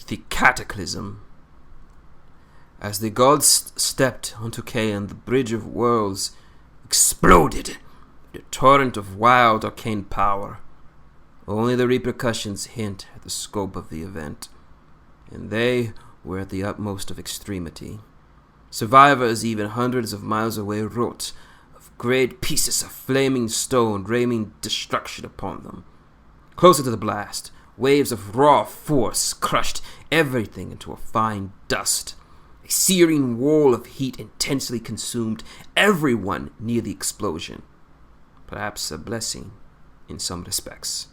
The Cataclysm. As the gods stepped onto Cain, the bridge of worlds exploded in a torrent of wild arcane power. Only the repercussions hint at the scope of the event, and they were at the utmost of extremity. Survivors even hundreds of miles away wrote of great pieces of flaming stone raining destruction upon them. Closer to the blast, waves of raw force crushed everything into a fine dust. A searing wall of heat intensely consumed everyone near the explosion. Perhaps a blessing in some respects.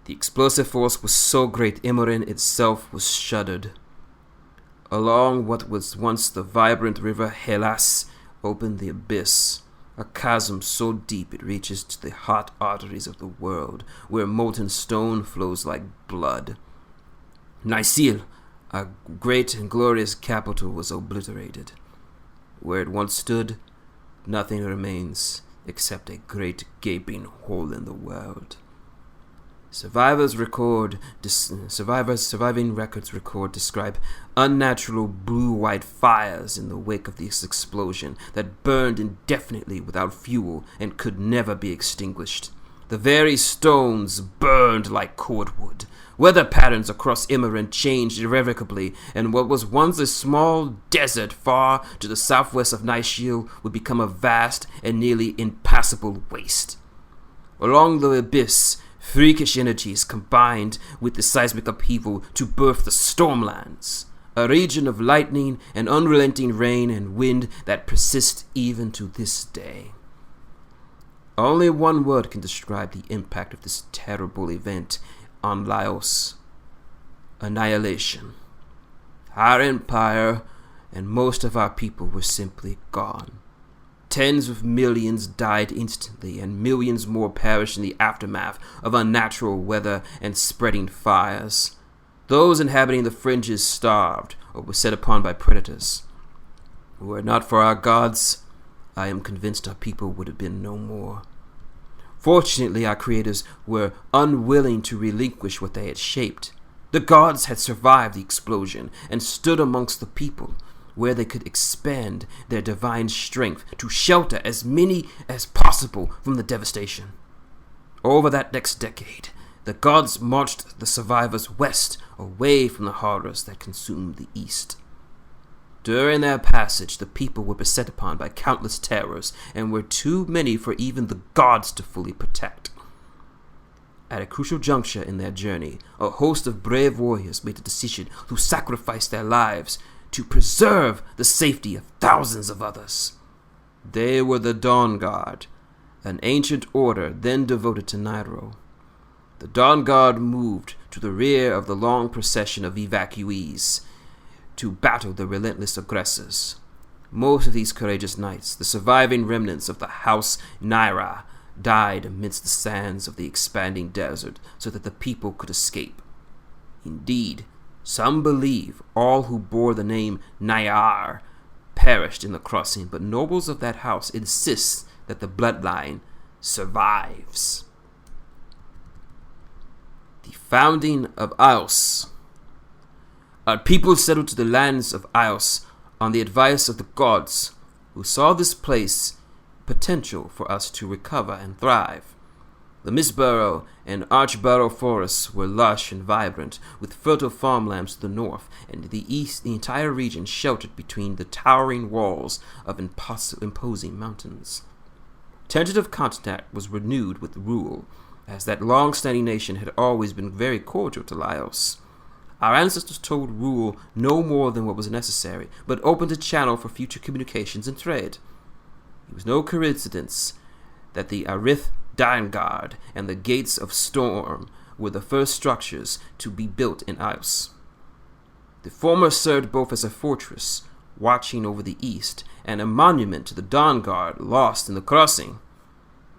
The explosive force was so great Imoren itself was shuddered. Along what was once the vibrant river Hellas opened the abyss, a chasm so deep it reaches to the hot arteries of the world, where molten stone flows like blood. Nisil, a great and glorious capital, was obliterated. Where it once stood, nothing remains except a great gaping hole in the world. Surviving records describe unnatural blue-white fires in the wake of this explosion that burned indefinitely without fuel and could never be extinguished. The very stones burned like cordwood. Weather patterns across Imoren changed irrevocably, and what was once a small desert far to the southwest of Nisil would become a vast and nearly impassable waste. Along the abyss, freakish energies combined with the seismic upheaval to birth the Stormlands, a region of lightning and unrelenting rain and wind that persists even to this day. Only one word can describe the impact of this terrible event on Laos: annihilation. Our empire and most of our people were simply gone. Tens of millions died instantly, and millions more perished in the aftermath of unnatural weather and spreading fires. Those inhabiting the fringes starved or were set upon by predators. Were it not for our gods, I am convinced our people would have been no more. Fortunately, our creators were unwilling to relinquish what they had shaped. The gods had survived the explosion and stood amongst the people, where they could expand their divine strength to shelter as many as possible from the devastation. Over that next decade, the gods marched the survivors west, away from the horrors that consumed the east. During their passage, the people were beset upon by countless terrors and were too many for even the gods to fully protect. At a crucial juncture in their journey, a host of brave warriors made the decision to sacrifice their lives to preserve the safety of thousands of others. They were the Dawn Guard, an ancient order then devoted to Nairo. The Dawn Guard moved to the rear of the long procession of evacuees to battle the relentless aggressors. Most of these courageous knights, the surviving remnants of the House Naira, died amidst the sands of the expanding desert so that the people could escape. Indeed, some believe all who bore the name Nayar perished in the crossing, but nobles of that house insist that the bloodline survives. The founding of Ios. Our people settled to the lands of Ios on the advice of the gods, who saw this place potential for us to recover and thrive. The Mistburrow and Archburrow forests were lush and vibrant, with fertile farmlands to the north, and the east, the entire region sheltered between the towering walls of imposing mountains. Tentative contact was renewed with Rule, as that long-standing nation had always been very cordial to Laos. Our ancestors told Rule no more than what was necessary, but opened a channel for future communications and trade. It was no coincidence that the Arith Daingard and the Gates of Storm were the first structures to be built in Ios. The former served both as a fortress, watching over the east, and a monument to the Dawn Guard lost in the crossing.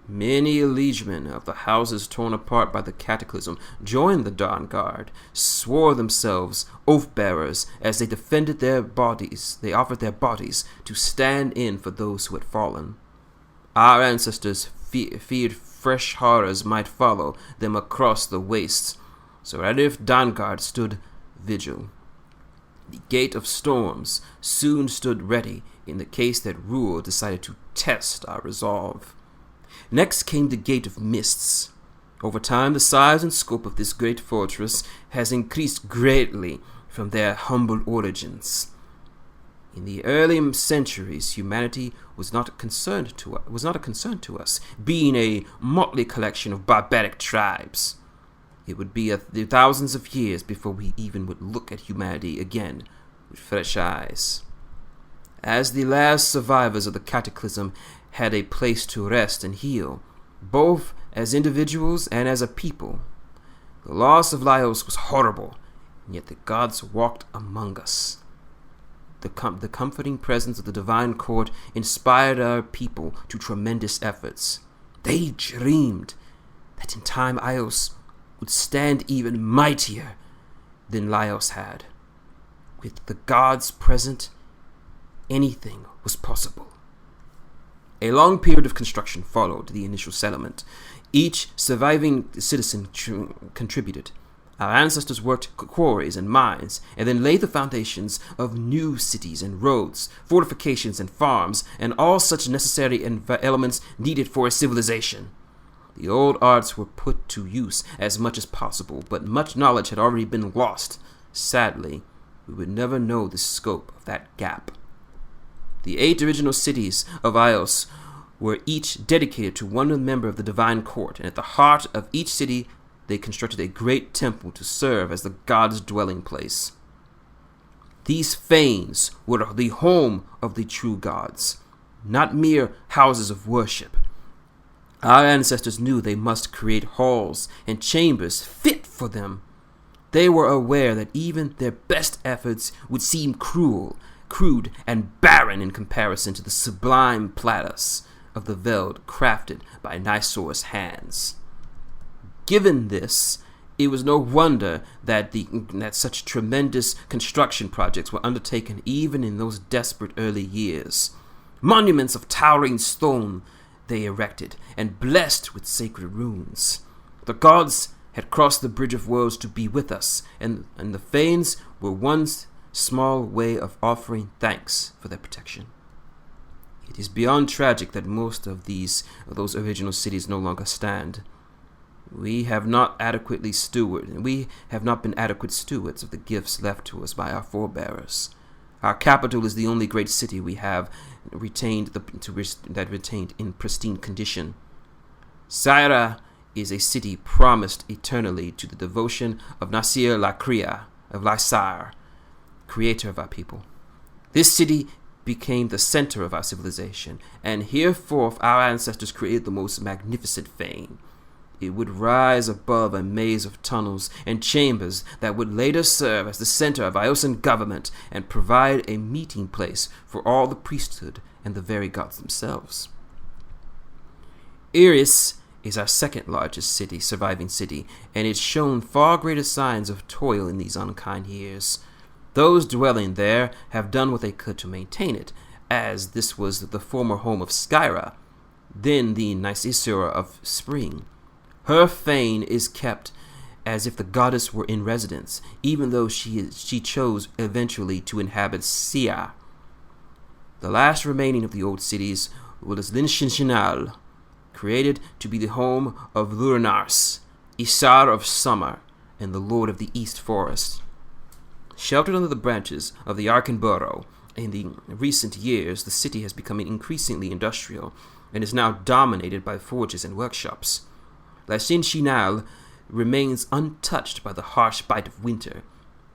Many liegemen of the houses torn apart by the Cataclysm joined the Dawn Guard, swore themselves oath-bearers as they defended their bodies. They offered their bodies to stand in for those who had fallen. Our ancestors feared fresh horrors might follow them across the wastes, So Radif Dangard stood vigil. The Gate of Storms soon stood ready in the case that Ruel decided to test our resolve. Next came the Gate of Mists. Over time, the size and scope of this great fortress has increased greatly from their humble origins. In the early centuries, humanity was not a concern to us, being a motley collection of barbaric tribes. It would be thousands of years before we even would look at humanity again with fresh eyes. As the last survivors of the Cataclysm had a place to rest and heal, both as individuals and as a people, the loss of Laios was horrible, and yet the gods walked among us. The comforting presence of the divine court inspired our people to tremendous efforts. They dreamed that in time Ios would stand even mightier than Laios had. With the gods present, anything was possible. A long period of construction followed the initial settlement. Each surviving citizen contributed. Our ancestors worked quarries and mines, and then laid the foundations of new cities and roads, fortifications and farms, and all such necessary elements needed for a civilization. The old arts were put to use as much as possible, but much knowledge had already been lost. Sadly, we would never know the scope of that gap. The 8 original cities of Ios were each dedicated to one member of the divine court, and at the heart of each city they constructed a great temple to serve as the god's dwelling place. These fanes were the home of the true gods, not mere houses of worship. Our ancestors knew they must create halls and chambers fit for them. They were aware that even their best efforts would seem crude, and barren in comparison to the sublime platus of the Veld crafted by Nisor's hands. Given this, it was no wonder that such tremendous construction projects were undertaken even in those desperate early years. Monuments of towering stone they erected, and blessed with sacred runes. The gods had crossed the bridge of worlds to be with us, and the fanes were one small way of offering thanks for their protection. It is beyond tragic that most of those original cities no longer stand. We have not been adequate stewards of the gifts left to us by our forebears. Our capital is the only great city we have retained in pristine condition. Syra is a city promised eternally to the devotion of Nasir Lakria of Lysar, creator of our people. This city became the center of our civilization, and hereforth our ancestors created the most magnificent fane. It would rise above a maze of tunnels and chambers that would later serve as the center of Iosan government and provide a meeting place for all the priesthood and the very gods themselves. Iris is our second largest surviving city, and it's shown far greater signs of toil in these unkind years. Those dwelling there have done what they could to maintain it, as this was the former home of Skyra, then the Nicaesura of Spring. Her fane is kept as if the goddess were in residence, even though she chose eventually to inhabit Sia. The last remaining of the old cities was Linshinshinal, created to be the home of Lurnars, Isar of Summer, and the Lord of the East Forest. Sheltered under the branches of the Arkenborough, in the recent years the city has become increasingly industrial and is now dominated by forges and workshops. Linshinshinal remains untouched by the harsh bite of winter.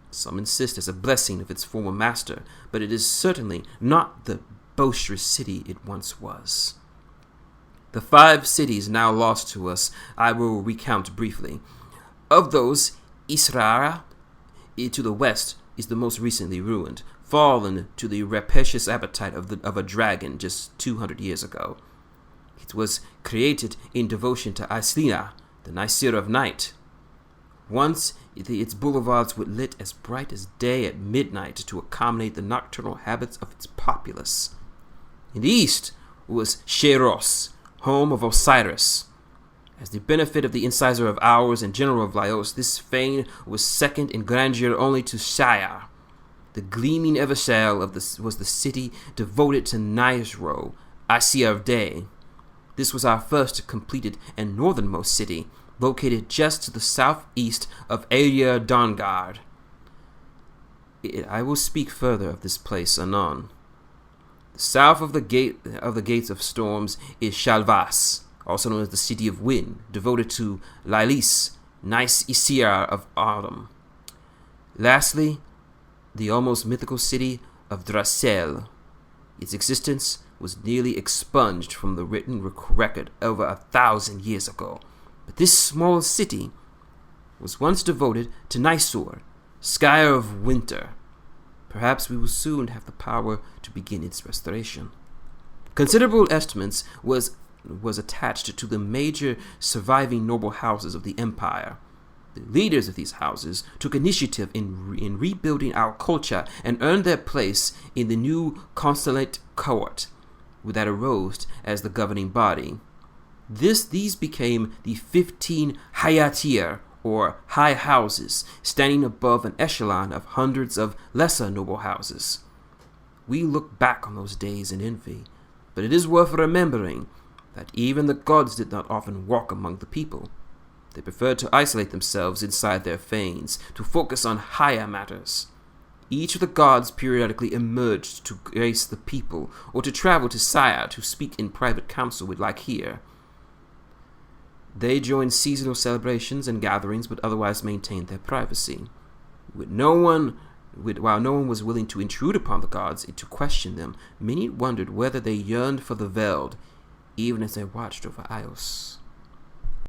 Some insist as a blessing of its former master, but it is certainly not the boisterous city it once was. The 5 cities now lost to us I will recount briefly. Of those, Israra to the west is the most recently ruined, fallen to the rapacious appetite of a dragon just 200 years ago. It was created in devotion to Islina, the Nicaea of Night. Once, its boulevards were lit as bright as day at midnight to accommodate the nocturnal habits of its populace. In the east was Sheros, home of Osiris. As the benefit of the incisor of Ours and general of Laos, this fane was second in grandeur only to Saya. The gleaming Evershell was the city devoted to Naisro, Asir Day. This was our first completed and northernmost city, located just to the southeast of Area Dongard. I will speak further of this place anon. South of the gates of storms is Shalvas, also known as the City of Wind, devoted to Lailis, Nice Isir of Autumn. Lastly, the almost mythical city of Dracel. Its existence was nearly expunged from the written record over 1,000 years ago. But this small city was once devoted to Nisor, Skyer of Winter. Perhaps we will soon have the power to begin its restoration. Considerable estimates was attached to the major surviving noble houses of the empire. The leaders of these houses took initiative in rebuilding our culture and earned their place in the new consulate court that arose as the governing body. These became the 15 Hayatir, or high houses, standing above an echelon of hundreds of lesser noble houses. We look back on those days in envy, but it is worth remembering that even the gods did not often walk among the people. They preferred to isolate themselves inside their fanes, to focus on higher matters. Each of the gods periodically emerged to grace the people, or to travel to Saya to speak in private council with like here. They joined seasonal celebrations and gatherings, but otherwise maintained their privacy. While no one was willing to intrude upon the gods and to question them, many wondered whether they yearned for the Veld, even as they watched over Ios.